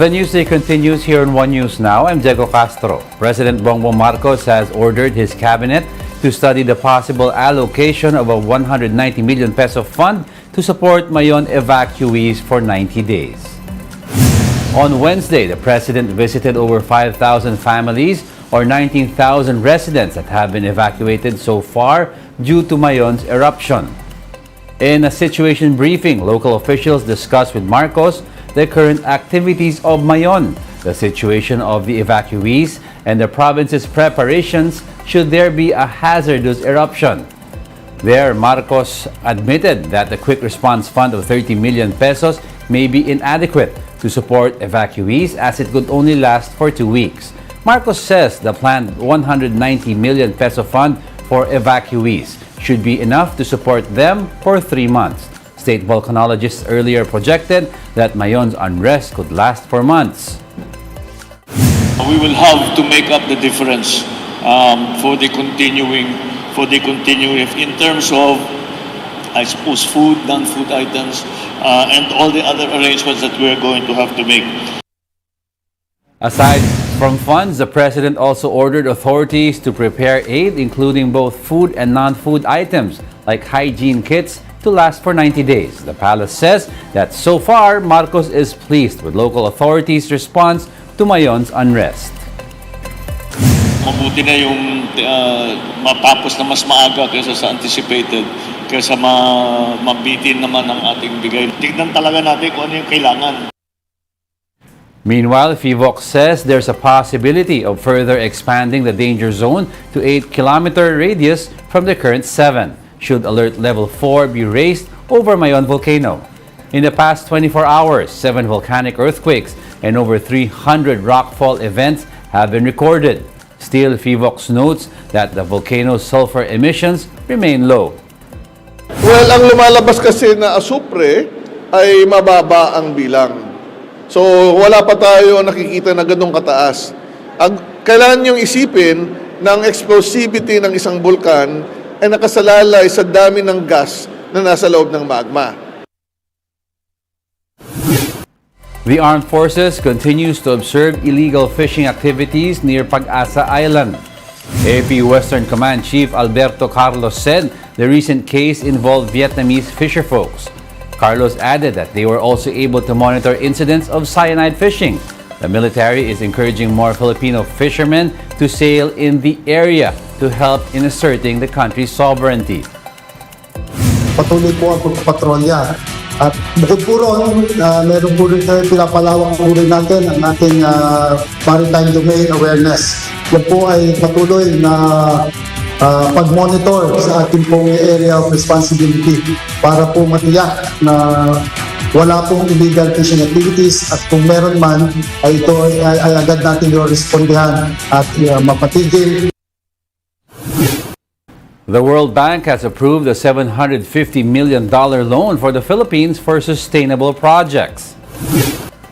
The newsday continues here on One News Now. I'm Diego Castro. President Bongbong Marcos has ordered his cabinet to study the possible allocation of a 190 million peso fund to support Mayon evacuees for 90 days. On Wednesday, the president visited over 5,000 families or 19,000 residents that have been evacuated so far due to Mayon's eruption. In a situation briefing, local officials discussed with Marcos the current activities of Mayon, the situation of the evacuees, and the province's preparations should there be a hazardous eruption. There, Marcos admitted that the Quick Response Fund of 30 million pesos may be inadequate to support evacuees as it could only last for 2 weeks. Marcos says the planned 190 million peso fund for evacuees should be enough to support them for 3 months. State volcanologists earlier projected that Mayon's unrest could last for months. We will have to make up the difference for the continuing in terms of, I suppose, food, non-food items, and all the other arrangements that we're going to have to make. Aside from funds, the president also ordered authorities to prepare aid, including both food and non-food items like hygiene kits, to last for 90 days. The palace says that so far, Marcos is pleased with local authorities' response to Mayon's unrest. Mabuti na yung matapos na mas maaga kaysa sa anticipated, kaysa mabitin naman ang ating bigay. Tignan talaga natin kung ano yung kailangan. Meanwhile, FIVOC says there's a possibility of further expanding the danger zone to 8-kilometer radius from the current 7. Should alert level 4 be raised over Mayon volcano. In the past 24 hours, 7 volcanic earthquakes and over 300 rockfall events have been recorded. Still, FIVOC notes that the volcano's sulfur emissions remain low. Well, ang lumalabas kasi na asupre ay mababa ang bilang. So, wala pa tayo nakikita na ganong kataas. Kailangan niyong isipin ng explosivity ng isang bulkan ay nakasalalay sa dami ng gas na nasa loob ng magma. The Armed Forces continues to observe illegal fishing activities near Pag-asa Island. AP Western Command Chief Alberto Carlos said the recent case involved Vietnamese fisherfolks. Carlos added that they were also able to monitor incidents of cyanide fishing. The military is encouraging more Filipino fishermen to sail in the area to help in asserting the country's sovereignty. Patuloy po ang pagpapatrolya. At bukod po ron, meron po rin tayo pinapalawak po rin natin ang ating maritime domain awareness. Yan po ay patuloy na pag-monitor sa ating pong area of responsibility para po matiyak na wala pong illegal fishing activities at kung meron man ay ito ay agad natin respondihan at mapatigil. The World Bank has approved a $750 million loan for the Philippines for sustainable projects.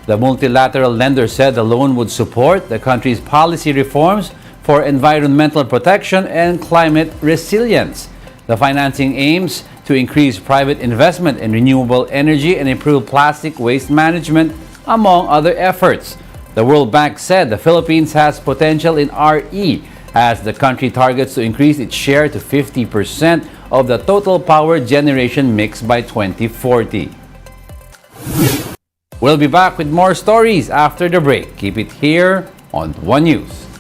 The multilateral lender said the loan would support the country's policy reforms for environmental protection and climate resilience. The financing aims to increase private investment in renewable energy and improve plastic waste management, among other efforts. The World Bank said the Philippines has potential in RE as the country targets to increase its share to 50% of the total power generation mix by 2040. We'll be back with more stories after the break. Keep it here on One News.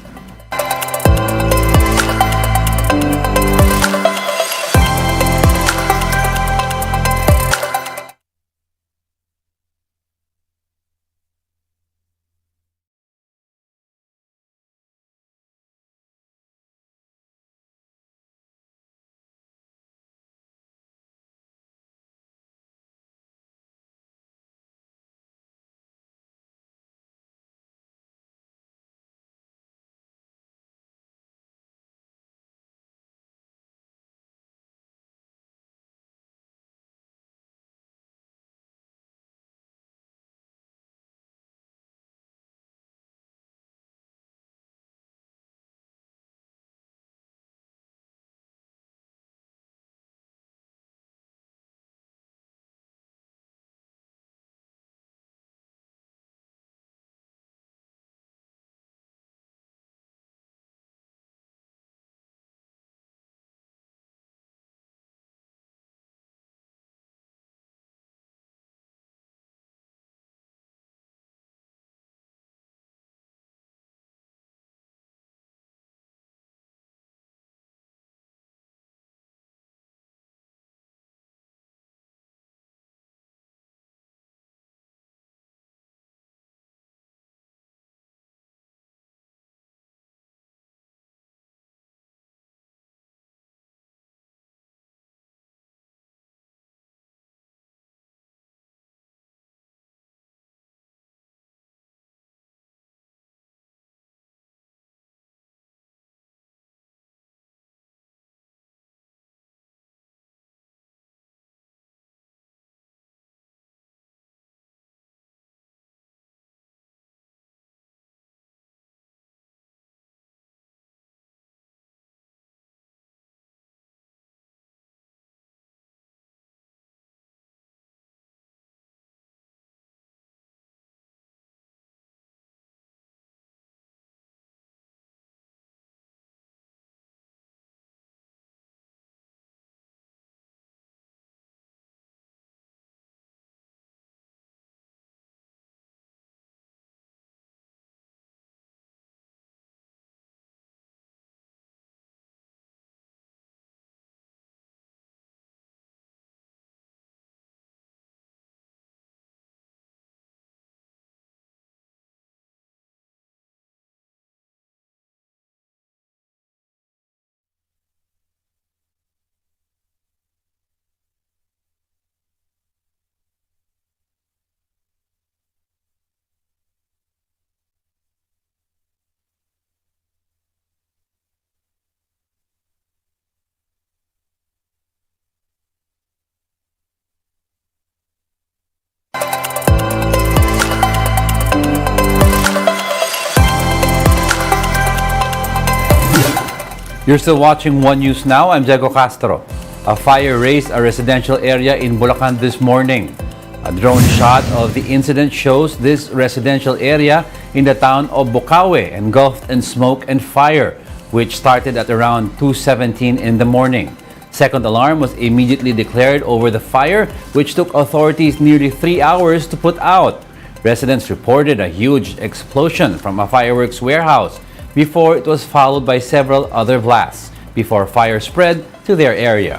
You're still watching One News Now. I'm Diego Castro. A fire razed a residential area in Bulacan this morning. A drone shot of the incident shows this residential area in the town of Bocaue engulfed in smoke and fire, which started at around 2:17 in the morning. Second alarm was immediately declared over the fire, which took authorities nearly 3 hours to put out. Residents reported a huge explosion from a fireworks warehouse before it was followed by several other blasts before fire spread to their area.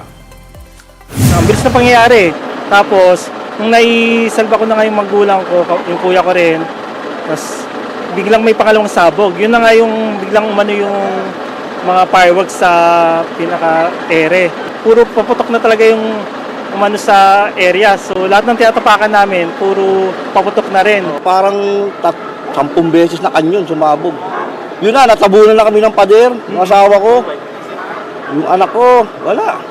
Ang bilis na pangyayari. Tapos, nung naisalba ko na nga yung magulang ko, yung kuya ko rin, tapos biglang may pangalawang sabog. Yun na nga yung biglang umano yung mga fireworks sa pinaka-ere. Puro paputok na talaga yung umano sa area. So, lahat ng tinatapakan namin, puro paputok na rin. Parang 10 beses na kanyon sumabog. Yun na, natabunan na kami ng pader, ng asawa ko. Yung anak ko, wala.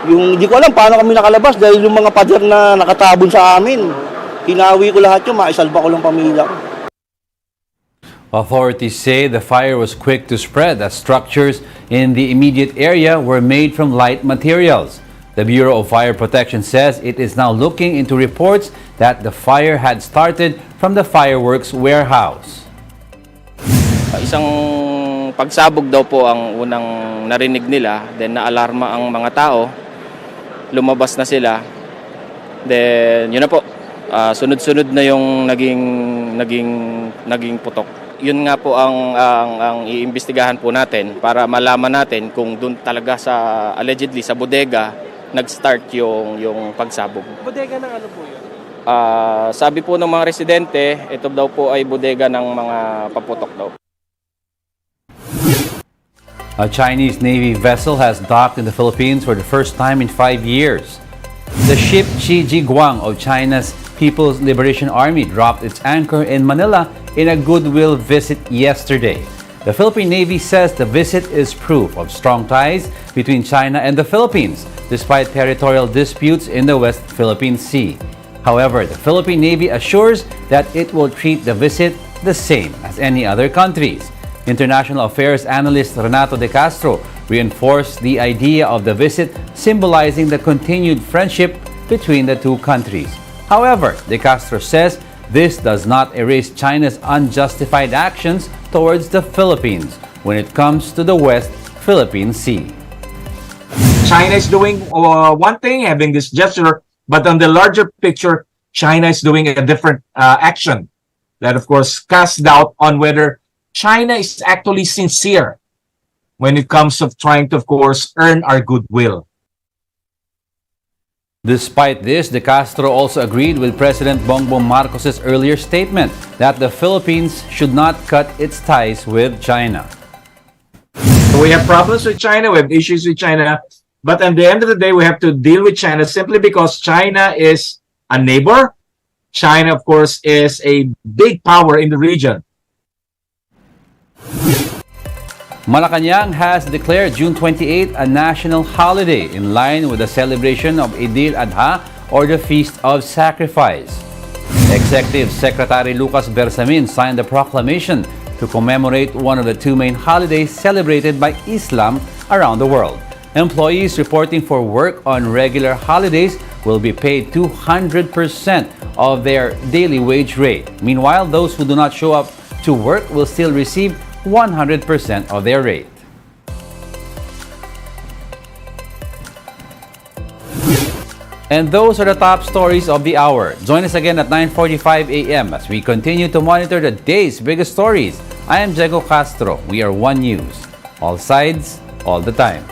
Yung hindi ko alam paano kami nakalabas dahil yung mga pader na nakatabon sa amin. Hinawi ko lahat yun, maisalba ko lang pamilya ko. Authorities say the fire was quick to spread as structures in the immediate area were made from light materials. The Bureau of Fire Protection says it is now looking into reports that the fire had started from the fireworks warehouse. Isang pagsabog daw po ang unang narinig nila, then naalarma ang mga tao, lumabas na sila, then yun na po, sunod-sunod na yung naging putok. Yun nga po ang iimbestigahan po natin para malaman natin kung doon talaga sa allegedly sa bodega nag-start yung pagsabog. Bodega ng ano po yun? Sabi po ng mga residente, ito daw po ay bodega ng mga paputok daw. A Chinese Navy vessel has docked in the Philippines for the first time in 5 years. The ship Chi Jiguang of China's People's Liberation Army dropped its anchor in Manila in a goodwill visit yesterday. The Philippine Navy says the visit is proof of strong ties between China and the Philippines, despite territorial disputes in the West Philippine Sea. However, the Philippine Navy assures that it will treat the visit the same as any other countries. International Affairs analyst Renato De Castro reinforced the idea of the visit symbolizing the continued friendship between the two countries. However, De Castro says this does not erase China's unjustified actions towards the Philippines when it comes to the West Philippine Sea. China is doing one thing, having this gesture, but on the larger picture, China is doing a different action that, of course, casts doubt on whether China is actually sincere when it comes to trying to, of course, earn our goodwill. Despite this, De Castro also agreed with President Bongbong Marcos's earlier statement that the Philippines should not cut its ties with China. So we have problems with China, we have issues with China, but at the end of the day, we have to deal with China simply because China is a neighbor. China, of course, is a big power in the region. Malacanang has declared June 28 a national holiday in line with the celebration of Eid al-Adha or the Feast of Sacrifice. Executive Secretary Lucas Bersamin signed the proclamation to commemorate one of the two main holidays celebrated by Islam around the world. Employees reporting for work on regular holidays will be paid 200% of their daily wage rate. Meanwhile, those who do not show up to work will still receive 100% of their rate. And those are the top stories of the hour. Join us again at 9:45 a.m. as we continue to monitor the day's biggest stories. I am Diego Castro. We are One News. All sides, all the time.